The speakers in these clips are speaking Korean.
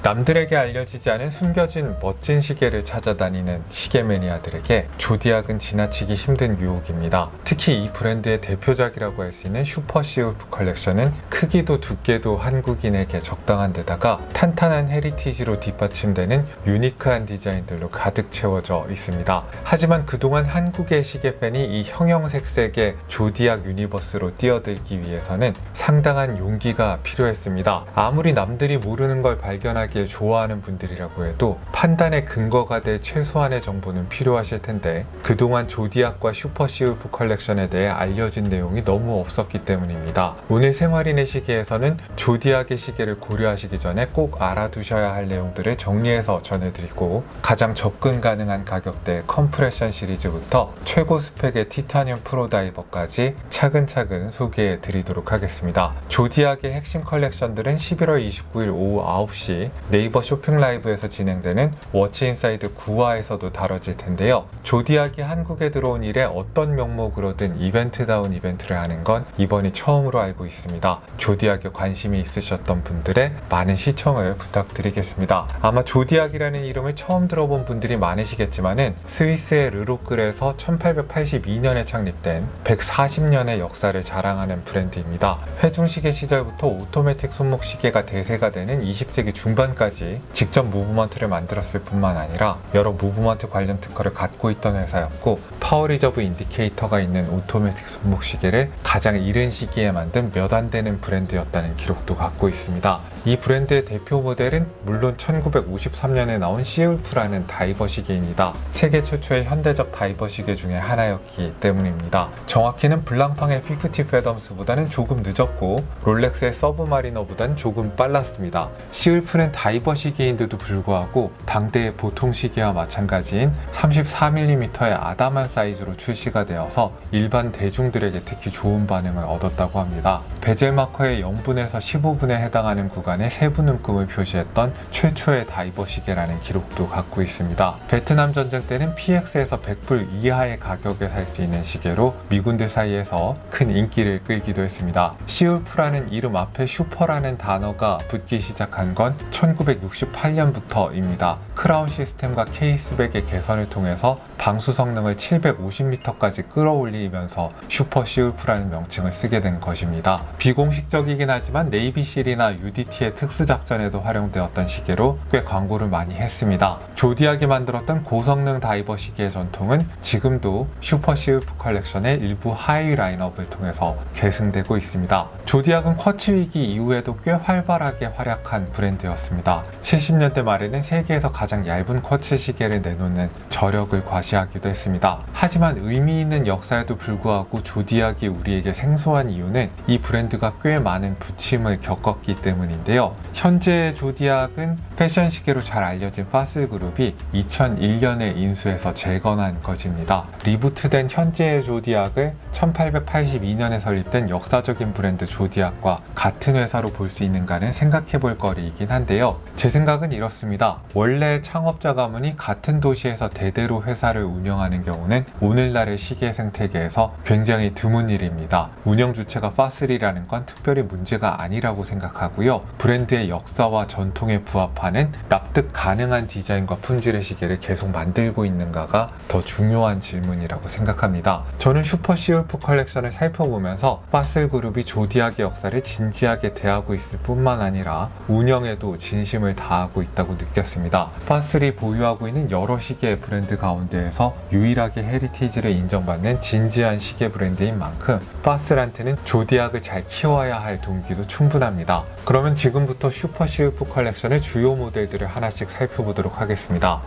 남들에게 알려지지 않은 숨겨진 멋진 시계를 찾아다니는 시계 매니아들에게 조디악은 지나치기 힘든 유혹입니다. 특히 이 브랜드의 대표작이라고 할 수 있는 슈퍼 시울프 컬렉션은 크기도 두께도 한국인에게 적당한 데다가 탄탄한 헤리티지로 뒷받침되는 유니크한 디자인들로 가득 채워져 있습니다. 하지만 그동안 한국의 시계 팬이 이 형형색색의 조디악 유니버스로 뛰어들기 위해서는 상당한 용기가 필요했습니다. 아무리 남들이 모르는 걸 발견하길 좋아하는 분들이라고 해도 판단의 근거가 될 최소한의 정보는 필요하실 텐데 그동안 조디악과 슈퍼 시울프 컬렉션에 대해 알려진 내용이 너무 없었기 때문입니다. 오늘 생활인의 시계에서는 조디악의 시계를 고려하시기 전에 꼭 알아두셔야 할 내용들을 정리해서 전해드리고 가장 접근 가능한 가격대의 컴프레션 시리즈부터 최고 스펙의 티타늄 프로 다이버까지 차근차근 소개해 드리도록 하겠습니다. 조디악의 핵심 컬렉션들은 11월 29일 오후 9시 네이버 쇼핑 라이브에서 진행되는 워치 인사이드 9화에서도 다뤄질 텐데요. 조디악이 한국에 들어온 이래 어떤 명목으로든 이벤트다운 이벤트를 하는 건 이번이 처음으로 알고 있습니다. 조디악에 관심이 있으셨던 분들의 많은 시청을 부탁드리겠습니다. 아마 조디악이라는 이름을 처음 들어본 분들이 많으시겠지만은 스위스의 르로끌에서 1882년에 창립된 140년의 역사를 자랑하는 브랜드입니다. 회중시계 시절부터 오토매틱 손목시계가 대세가 되는 20세기 중반까지 직접 무브먼트를 만들었을 뿐만 아니라 여러 무브먼트 관련 특허를 갖고 있던 회사였고 파워 리저브 인디케이터가 있는 오토매틱 손목시계를 가장 이른 시기에 만든 몇 안 되는 브랜드였다는 기록도 갖고 있습니다. 이 브랜드의 대표 모델은 물론 1953년에 나온 시울프라는 다이버 시계입니다. 세계 최초의 현대적 다이버 시계 중에 하나였기 때문입니다. 정확히는 블랑팡의 50 패덤스보다는 조금 늦었고 롤렉스의 서브마리너보다는 조금 빨랐습니다. 시울프는 다이버 시계인데도 불구하고 당대의 보통 시계와 마찬가지인 34mm의 아담한 사이즈로 출시가 되어서 일반 대중들에게 특히 좋은 반응을 얻었다고 합니다. 베젤 마커의 0분에서 15분에 해당하는 구간에 세부눈금을 표시했던 최초의 다이버 시계라는 기록도 갖고 있습니다. 베트남 전쟁 때는 PX에서 100불 이하의 가격에 살 수 있는 시계로 미군들 사이에서 큰 인기를 끌기도 했습니다. 시울프라는 이름 앞에 슈퍼라는 단어가 붙기 시작한 건 1968년부터입니다. 크라운 시스템과 케이스백의 개선을 통해서 방수 성능을 750m까지 끌어올리면서 슈퍼 시울프라는 명칭을 쓰게 된 것입니다. 비공식적이긴 하지만 네이비실이나 UDT의 특수작전에도 활용되었던 시계로 꽤 광고를 많이 했습니다. 조디악이 만들었던 고성능 다이버 시계의 전통은 지금도 슈퍼 시울프 컬렉션의 일부 하위 라인업을 통해서 계승되고 있습니다. 조디악은 쿼츠 위기 이후에도 꽤 활발하게 활약한 브랜드였습니다. 70년대 말에는 세계에서 가장 얇은 쿼츠 시계를 내놓는 저력을 과시하기도 했습니다. 하지만 의미 있는 역사에도 불구하고 조디악이 우리에게 생소한 이유는 이 브랜드가 꽤 많은 부침을 겪었기 때문인데요. 현재 조디악은 패션 시계로 잘 알려진 파슬 그룹이 2001년에 인수해서 재건한 것입니다. 리부트된 현재의 조디악을 1882년에 설립된 역사적인 브랜드 조디악과 같은 회사로 볼 수 있는가는 생각해볼 거리이긴 한데요. 제 생각은 이렇습니다. 원래 창업자 가문이 같은 도시에서 대대로 회사를 운영하는 경우는 오늘날의 시계 생태계에서 굉장히 드문 일입니다. 운영 주체가 파슬이라는 건 특별히 문제가 아니라고 생각하고요. 브랜드의 역사와 전통에 부합하는 납득 가능한 디자인과 품질의 시계를 계속 만들고 있는가가 더 중요한 질문이라고 생각합니다. 저는 슈퍼 시울프 컬렉션을 살펴보면서 파슬 그룹이 조디악의 역사를 진지하게 대하고 있을 뿐만 아니라 운영에도 진심을 다하고 있다고 느꼈습니다. 파슬이 보유하고 있는 여러 시계 브랜드 가운데에서 유일하게 헤리티지를 인정받는 진지한 시계 브랜드인 만큼 파슬한테는 조디악을 잘 키워야 할 동기도 충분합니다. 그러면 지금부터 슈퍼 시울프 컬렉션의 주요 모델들을 하나씩 살펴보도록 하겠습니다.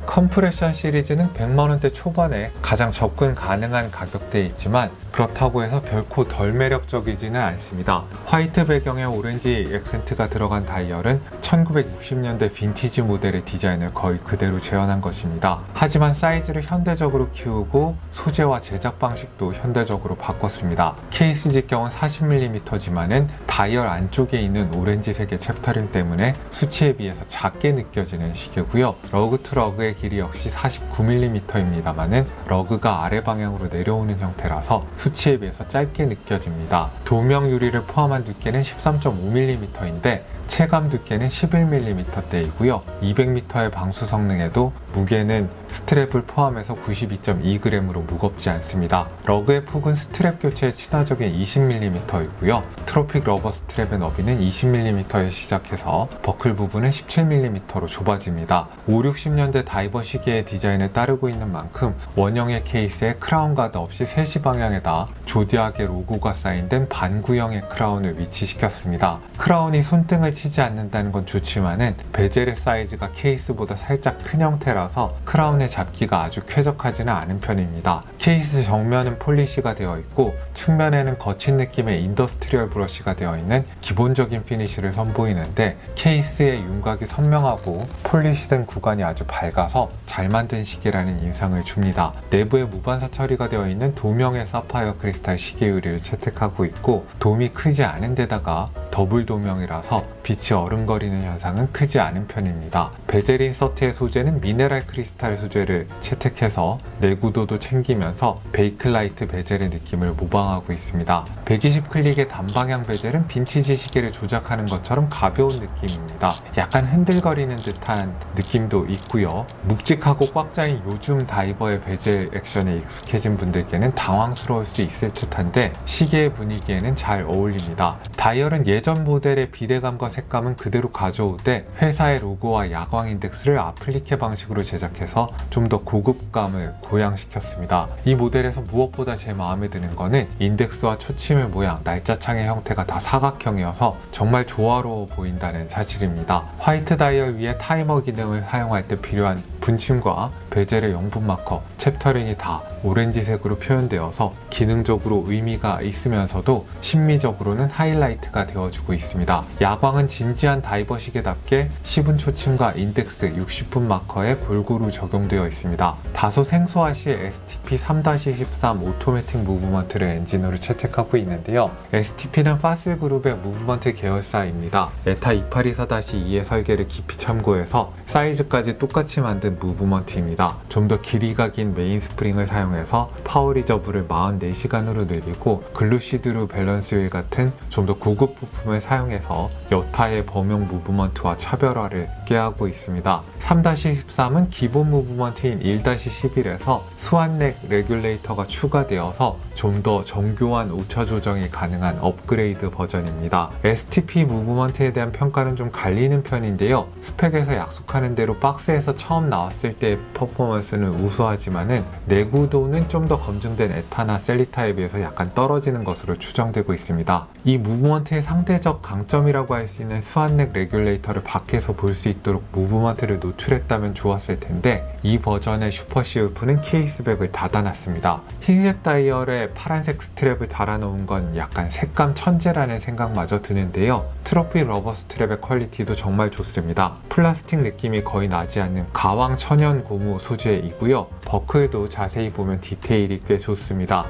컴프레션 시리즈는 100만원대 초반에 가장 접근 가능한 가격대에 있지만 그렇다고 해서 결코 덜 매력적이지는 않습니다. 화이트 배경에 오렌지 액센트가 들어간 다이얼은 1960년대 빈티지 모델의 디자인을 거의 그대로 재현한 것입니다. 하지만 사이즈를 현대적으로 키우고 소재와 제작 방식도 현대적으로 바꿨습니다. 케이스 직경은 40mm지만은 다이얼 안쪽에 있는 오렌지색의 챕터링 때문에 수치에 비해서 작게 느껴지는 시계고요. 러그 투 러그의 길이 역시 49mm입니다만은 러그가 아래 방향으로 내려오는 형태라서 수치에 비해서 짧게 느껴집니다. 도명 유리를 포함한 두께는 13.5mm인데 체감 두께는 11mm대이고요. 200m의 방수 성능에도 무게는 스트랩을 포함해서 92.2g으로 무겁지 않습니다. 러그의 폭은 스트랩 교체에 친화적인 20mm이고요. 트로픽 러버 스트랩의 너비는 20mm에 시작해서 버클 부분은 17mm로 좁아집니다. 5, 60년대 다이버 시계의 디자인을 따르고 있는 만큼 원형의 케이스에 크라운 가드 없이 3시 방향에다 조디악의 로고가 사인된 반구형의 크라운을 위치시켰습니다. 크라운이 손등을 치지 않는다는 건 좋지만은 베젤의 사이즈가 케이스보다 살짝 큰 형태라서 크라운의 잡기가 아주 쾌적하지는 않은 편입니다. 케이스 정면은 폴리시가 되어 있고 측면에는 거친 느낌의 인더스트리얼 브러쉬가 되어 있는 기본적인 피니쉬를 선보이는데 케이스의 윤곽이 선명하고 폴리시된 구간이 아주 밝아서 잘 만든 시계라는 인상을 줍니다. 내부에 무반사 처리가 되어 있는 도명의 사파이어 크리스탈 시계 유리를 채택하고 있고 돔이 크지 않은 데다가 더블 도명이라서 빛이 어른거리는 현상은 크지 않은 편입니다. 베젤 인서트의 소재는 미네랄 크리스탈 소재를 채택해서 내구도도 챙기면서 베이클라이트 베젤의 느낌을 모방하고 있습니다. 120 클릭의 단방향 베젤은 빈티지 시계를 조작하는 것처럼 가벼운 느낌입니다. 약간 흔들거리는 듯한 느낌도 있고요. 묵직하고 꽉 짜인 요즘 다이버의 베젤 액션에 익숙해진 분들께는 당황스러울 수 있을 듯한데 시계의 분위기에는 잘 어울립니다. 다이얼은 예전 모델의 비례감과 색감은 그대로 가져오되 회사의 로고와 야광 인덱스를 아플리케 방식으로 제작해서 좀 더 고급감을 고양시켰습니다. 이 모델에서 무엇보다 제 마음에 드는 거는 인덱스와 초침의 모양, 날짜창의 형태가 다 사각형이어서 정말 조화로워 보인다는 사실입니다. 화이트 다이얼 위에 타이머 기능을 사용할 때 필요한 분침과 베젤의 영분 마커, 챕터링이 다 오렌지색으로 표현되어서 기능적으로 의미가 있으면서도 심미적으로는 하이라이트가 되어주고 있습니다. 야광은 진지한 다이버 시계답게 10분 초침과 인덱스 60분 마커에 골고루 적용되어 있습니다. 다소 생소하시 STP 3-13 오토매틱 무브먼트를 엔진으로 채택하고 있는데요. STP는 파슬 그룹의 무브먼트 계열사입니다. 에타 2824-2의 설계를 깊이 참고해서 사이즈까지 똑같이 만든 무브먼트입니다. 좀 더 길이가 긴 메인 스프링을 사용해서 파워 리저브를 44시간으로 늘리고 글루시드루 밸런스 휠 같은 좀 더 고급 부품을 사용해서 여타의 범용 무브먼트와 차별화를 꾀하고 있습니다. 3-13은 기본 무브먼트인 1-11에서 스완넥 레귤레이터가 추가되어서 좀 더 정교한 오차 조정이 가능한 업그레이드 버전입니다. STP 무브먼트에 대한 평가는 좀 갈리는 편인데요. 스펙에서 약속하는 대로 박스에서 처음 나왔을 때의 퍼포먼스는 우수하지만은 내구도는 좀 더 검증된 에타나 셀리타에 비해서 약간 떨어지는 것으로 추정되고 있습니다. 이 무브먼트의 상대적 강점이라고 할 수 있는 스완넥 레귤레이터를 밖에서 볼 수 있도록 무브먼트를 노출했다면 좋았을 텐데 이 버전의 슈퍼시울프는 케이스백을 닫아놨습니다. 흰색 다이얼에 파란색 스트랩을 달아놓은 건 약간 색감 천재라는 생각마저 드는데요. 트로피 러버 스트랩의 퀄리티도 정말 좋습니다. 플라스틱 느낌이 거의 나지 않는 가왕 천연 고무 소재이고요. 버클도 자세히 보면 디테일이 꽤 좋습니다.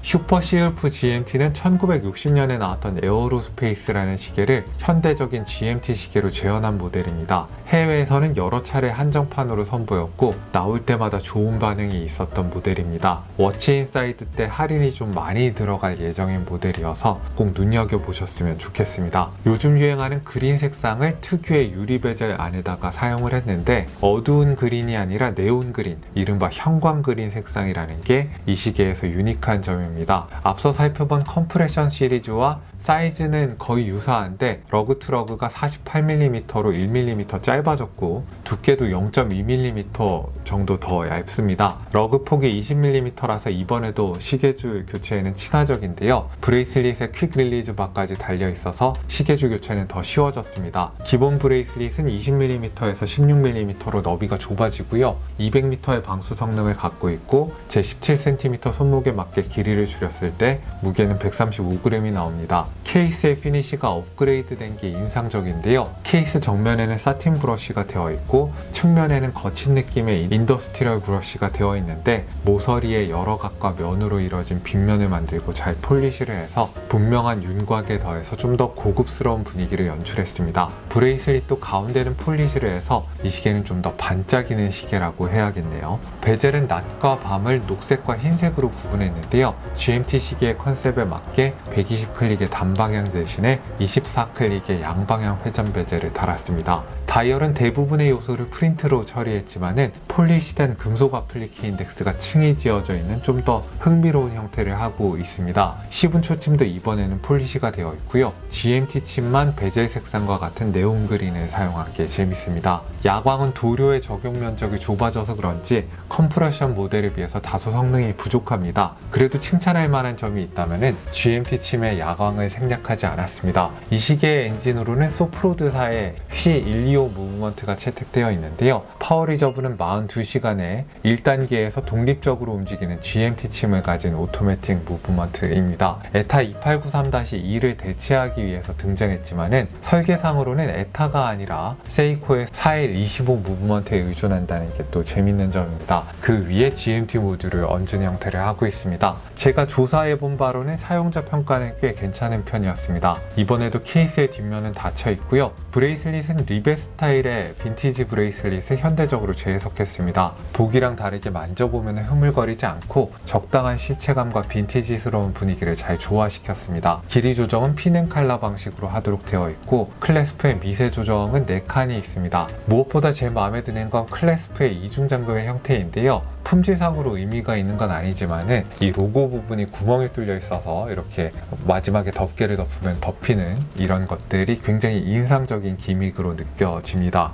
슈퍼시울프 GMT는 1960년에 나왔던 에어로스페이스라는 시계를 현대적인 GMT 시계로 재현한 모델입니다. 해외에서는 여러 차례 한정판으로 선보였고 나올 때마다 좋은 반응이 있었던 모델입니다. 워치 인사이드 때 할인이 좀 많이 들어갈 예정인 모델이어서 꼭 눈여겨보셨으면 좋겠습니다. 요즘 유행하는 그린 색상을 특유의 유리 베젤 안에다가 사용을 했는데 어두운 그린이 아니라 네온 그린, 이른바 형광 그린 색상이라는 게 이 시계에서 유니크한 점입니다. 앞서 살펴본 컴프레션 시리즈와 사이즈는 거의 유사한데 러그 투 러그가 48mm로 1mm 짧아졌고 두께도 0.2mm 정도 더 얇습니다. 러그 폭이 20mm라서 이번에도 시계줄 교체에는 친화적인데요. 브레이슬릿에 퀵 릴리즈 바까지 달려있어서 시계줄 교체는 더 쉬워졌습니다. 기본 브레이슬릿은 20mm에서 16mm로 너비가 좁아지고요. 200m의 방수 성능을 갖고 있고 제 17cm 손목에 맞게 길이를 줄였을 때 무게는 135g이 나옵니다. 케이스의 피니쉬가 업그레이드 된 게 인상적인데요. 케이스 정면에는 사틴 브러쉬가 되어 있고 측면에는 거친 느낌의 인더스트리얼 브러쉬가 되어 있는데 모서리에 여러 각과 면으로 이루어진 빗면을 만들고 잘 폴리시를 해서 분명한 윤곽에 더해서 좀 더 고급스러운 분위기를 연출했습니다. 브레이슬릿도 가운데는 폴리시를 해서 이 시계는 좀 더 반짝이는 시계라고 해야겠네요. 베젤은 낮과 밤을 녹색과 흰색으로 구분했는데요. GMT 시계의 컨셉에 맞게 120 클릭의 단방향 대신에 24클릭의 양방향 회전 베젤을 달았습니다. 다이얼은 대부분의 요소를 프린트로 처리했지만은 폴리시된 금속 아플리케 인덱스가 층이 지어져 있는 좀 더 흥미로운 형태를 하고 있습니다. 시분 초침도 이번에는 폴리시가 되어 있고요. GMT 칩만 베젤 색상과 같은 네온 그린을 사용한 게 재밌습니다. 야광은 도료의 적용 면적이 좁아져서 그런지 컴프레션 모델에 비해서 다소 성능이 부족합니다. 그래도 칭찬할 만한 점이 있다면은 GMT 칩의 야광을 생략하지 않았습니다. 이 시계의 엔진으로는 소프로드사의 C125 무브먼트가 채택되어 있는데요. 파워 리저브는 42시간에 1단계에서 독립적으로 움직이는 GMT 칩을 가진 오토매틱 무브먼트입니다. 에타 2893-2를 대체하기 위해서 등장했지만은 설계상으로는 에타가 아니라 세이코의 4125 무브먼트에 의존한다는 게 또 재밌는 점입니다. 그 위에 GMT 모듈을 얹은 형태를 하고 있습니다. 제가 조사해본 바로는 사용자 평가는 꽤 괜찮은 편이었습니다. 이번에도 케이스의 뒷면은 닫혀 있고요. 브레이슬릿은 리벳 스타일의 빈티지 브레이슬릿을 현대적으로 재해석했습니다. 보기랑 다르게 만져보면 흐물거리지 않고 적당한 실체감과 빈티지스러운 분위기를 잘 조화시켰습니다. 길이 조정은 피는 칼라 방식으로 하도록 되어 있고 클래스프의 미세 조정은 4칸이 있습니다. 무엇보다 제 마음에 드는 건 클래스프의 이중 잠금의 형태인데요. 품질상으로 의미가 있는 건 아니지만은 이 로고 부분이 구멍이 뚫려 있어서 이렇게 마지막에 덮개를 덮으면 덮이는 이런 것들이 굉장히 인상적인 기믹으로 느껴집니다.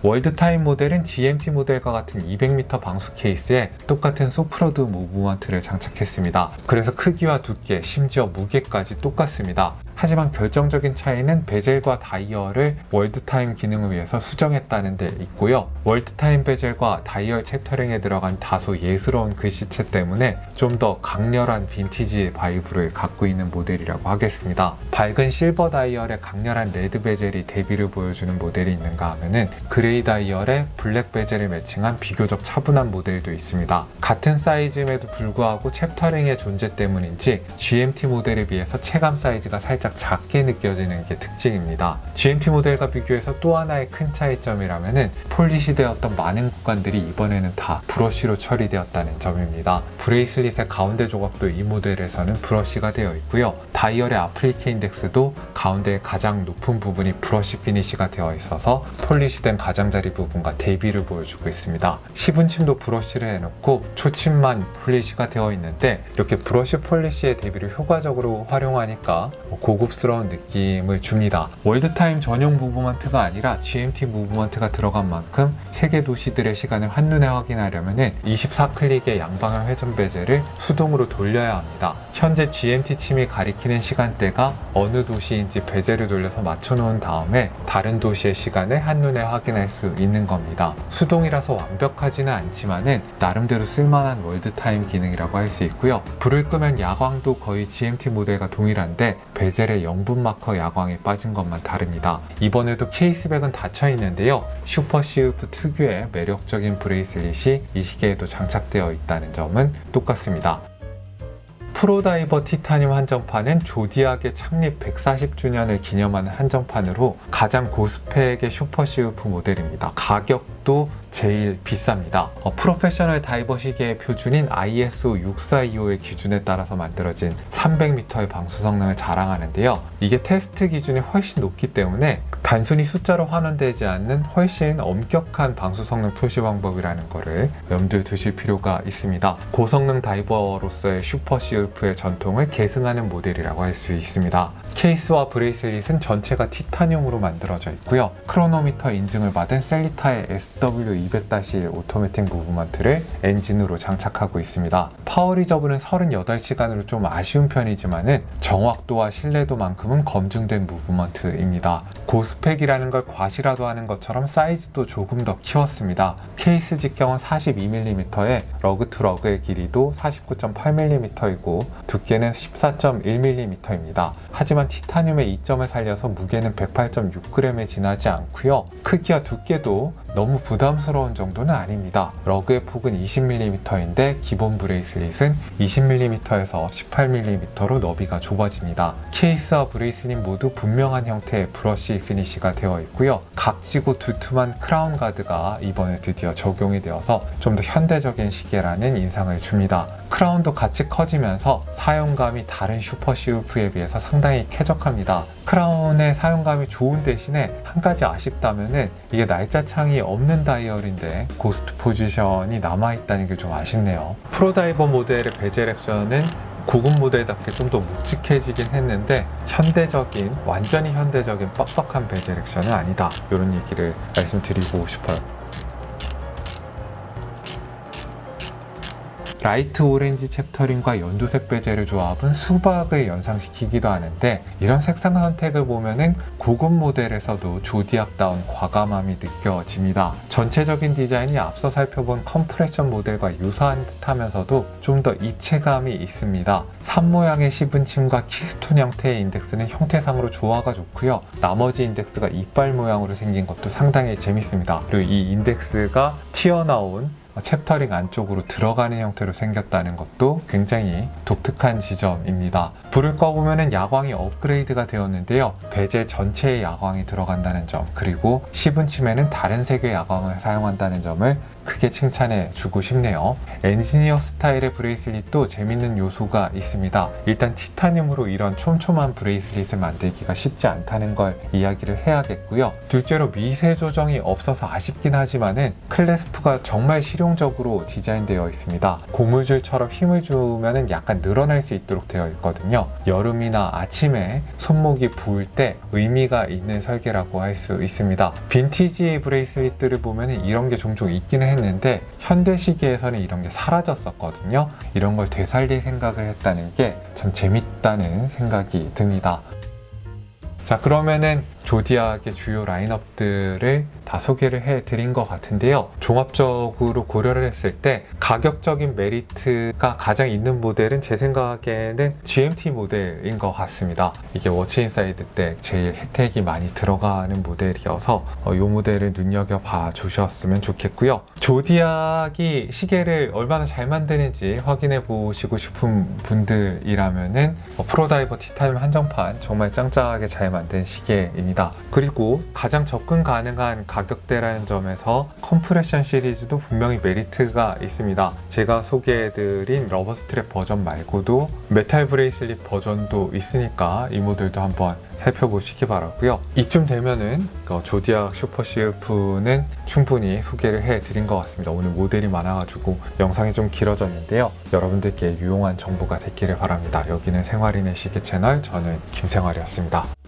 월드타임 모델은 GMT 모델과 같은 200m 방수 케이스에 똑같은 소프로드 무브먼트를 장착했습니다. 그래서 크기와 두께, 심지어 무게까지 똑같습니다. 하지만 결정적인 차이는 베젤과 다이얼을 월드타임 기능을 위해서 수정했다는 데 있고요. 월드타임 베젤과 다이얼 챕터링에 들어간 다소 예스러운 글씨체 때문에 좀 더 강렬한 빈티지 바이브를 갖고 있는 모델이라고 하겠습니다. 밝은 실버 다이얼에 강렬한 레드 베젤이 대비를 보여주는 모델이 있는가 하면은 그레이 다이얼에 블랙 베젤을 매칭한 비교적 차분한 모델도 있습니다. 같은 사이즈임에도 불구하고 챕터링의 존재 때문인지 GMT 모델에 비해서 체감 사이즈가 살짝 작게 느껴지는 게 특징입니다. GMT 모델과 비교해서 또 하나의 큰 차이점이라면은 폴리시 되었던 많은 구간들이 이번에는 다 브러쉬로 처리되었다는 점입니다. 브레이슬릿의 가운데 조각도 이 모델에서는 브러쉬가 되어 있고요. 다이얼의 아플리케 인덱스도 가운데 가장 높은 부분이 브러쉬 피니시가 되어 있어서 폴리시된 가장자리 부분과 대비를 보여주고 있습니다. 시분침도 브러쉬를 해놓고 초침만 폴리시가 되어 있는데 이렇게 브러쉬 폴리시의 대비를 효과적으로 활용하니까 고급스러운 느낌을 줍니다. 월드타임 전용 무브먼트가 아니라 GMT 무브먼트가 들어간 만큼 세계 도시들의 시간을 한눈에 확인하려면 24클릭의 양방향 회전 베젤을 수동으로 돌려야 합니다. 현재 GMT 칩이 가리키는 시간대가 어느 도시인지 베젤을 돌려서 맞춰놓은 다음에 다른 도시의 시간을 한눈에 확인할 수 있는 겁니다. 수동이라서 완벽하지는 않지만은 나름대로 쓸만한 월드타임 기능이라고 할 수 있고요. 불을 끄면 야광도 거의 GMT 모델과 동일한데 베젤의 영분 마커 야광이 빠진 것만 다릅니다. 이번에도 케이스백은 닫혀 있는데요. 슈퍼 시우프 특유의 매력적인 브레이슬릿이 이 시계에도 장착되어 있다는 점은 똑같습니다. 프로다이버 티타늄 한정판은 조디악의 창립 140주년을 기념하는 한정판으로 가장 고스펙의 슈퍼 시우프 모델입니다. 가격도 제일 비쌉니다. 프로페셔널 다이버 시계의 표준인 ISO 6425의 기준에 따라서 만들어진 300m의 방수 성능을 자랑하는데요. 이게 테스트 기준이 훨씬 높기 때문에 단순히 숫자로 환원되지 않는 훨씬 엄격한 방수 성능 표시 방법이라는 것을 염두에 두실 필요가 있습니다. 고성능 다이버로서의 슈퍼 시울프의 전통을 계승하는 모델이라고 할 수 있습니다. 케이스와 브레이슬릿은 전체가 티타늄으로 만들어져 있고요. 크로노미터 인증을 받은 셀리타의 SW200-1 오토매틱 무브먼트를 엔진으로 장착하고 있습니다. 파워 리저브는 38시간으로 좀 아쉬운 편이지만은 정확도와 신뢰도만큼은 검증된 무브먼트입니다. 고스펙이라는 걸 과시라도 하는 것처럼 사이즈도 조금 더 키웠습니다. 케이스 직경은 42mm에 러그 투 러그의 길이도 49.8mm이고 두께는 14.1mm입니다. 하지만 티타늄의 이점을 살려서 무게는 108.6g에 지나지 않고요. 크기와 두께도 너무 부담스러운 정도는 아닙니다. 러그의 폭은 20mm인데 기본 브레이슬릿은 20mm에서 18mm로 너비가 좁아집니다. 케이스와 브레이슬릿 모두 분명한 형태의 브러쉬 피니시가 되어 있고요. 각지고 두툼한 크라운 가드가 이번에 드디어 적용이 되어서 좀 더 현대적인 시계라는 인상을 줍니다. 크라운도 같이 커지면서 사용감이 다른 슈퍼 시울프에 비해서 상당히 쾌적합니다. 크라운의 사용감이 좋은 대신에 한 가지 아쉽다면은 이게 날짜창이 없는 다이얼인데 고스트 포지션이 남아있다는 게 좀 아쉽네요. 프로다이버 모델의 베젤 액션은 고급 모델답게 좀 더 묵직해지긴 했는데 완전히 현대적인 빡빡한 베젤 액션은 아니다, 이런 얘기를 말씀드리고 싶어요. 라이트 오렌지 챕터링과 연두색 베젤의 조합은 수박을 연상시키기도 하는데, 이런 색상 선택을 보면은 고급 모델에서도 조디악다운 과감함이 느껴집니다. 전체적인 디자인이 앞서 살펴본 컴프레션 모델과 유사한 듯하면서도 좀 더 입체감이 있습니다. 산 모양의 시분침과 키스톤 형태의 인덱스는 형태상으로 조화가 좋고요. 나머지 인덱스가 이빨 모양으로 생긴 것도 상당히 재밌습니다. 그리고 이 인덱스가 튀어나온 챕터링 안쪽으로 들어가는 형태로 생겼다는 것도 굉장히 독특한 지점입니다. 불을 꺼보면 야광이 업그레이드가 되었는데요. 베젤 전체에 야광이 들어간다는 점, 그리고 시분침에는 다른 색의 야광을 사용한다는 점을 크게 칭찬해 주고 싶네요. 엔지니어 스타일의 브레이슬릿도 재밌는 요소가 있습니다. 일단 티타늄으로 이런 촘촘한 브레이슬릿을 만들기가 쉽지 않다는 걸 이야기를 해야겠고요. 둘째로 미세 조정이 없어서 아쉽긴 하지만은 클래스프가 정말 실용적으로 디자인되어 있습니다. 고무줄처럼 힘을 주면은 약간 늘어날 수 있도록 되어 있거든요. 여름이나 아침에 손목이 부을 때 의미가 있는 설계라고 할 수 있습니다. 빈티지 브레이슬릿들을 보면은 이런 게 종종 있기는 했는데 현대 시계에서는 이런 게 사라졌었거든요. 이런 걸 되살릴 생각을 했다는 게 참 재밌다는 생각이 듭니다. 자, 그러면은 조디악의 주요 라인업들을 다 소개를 해드린 것 같은데요. 종합적으로 고려를 했을 때 가격적인 메리트가 가장 있는 모델은 제 생각에는 GMT 모델인 것 같습니다. 이게 워치 인사이드 때 제일 혜택이 많이 들어가는 모델이어서 이 모델을 눈여겨봐 주셨으면 좋겠고요. 조디악이 시계를 얼마나 잘 만드는지 확인해 보시고 싶은 분들이라면은 프로다이버 티타늄 한정판 정말 짱짱하게 잘 만든 시계입니다. 그리고 가장 접근 가능한 가격대라는 점에서 컴프레션 시리즈도 분명히 메리트가 있습니다. 제가 소개해드린 러버 스트랩 버전 말고도 메탈 브레이슬릿 버전도 있으니까 이 모델도 한번 살펴보시기 바라고요. 이쯤 되면은 조디악 슈퍼 시울프는 충분히 소개를 해드린 것 같습니다. 오늘 모델이 많아가지고 영상이 좀 길어졌는데요. 여러분들께 유용한 정보가 됐기를 바랍니다. 여기는 생활인의 시계 채널, 저는 김생활이었습니다.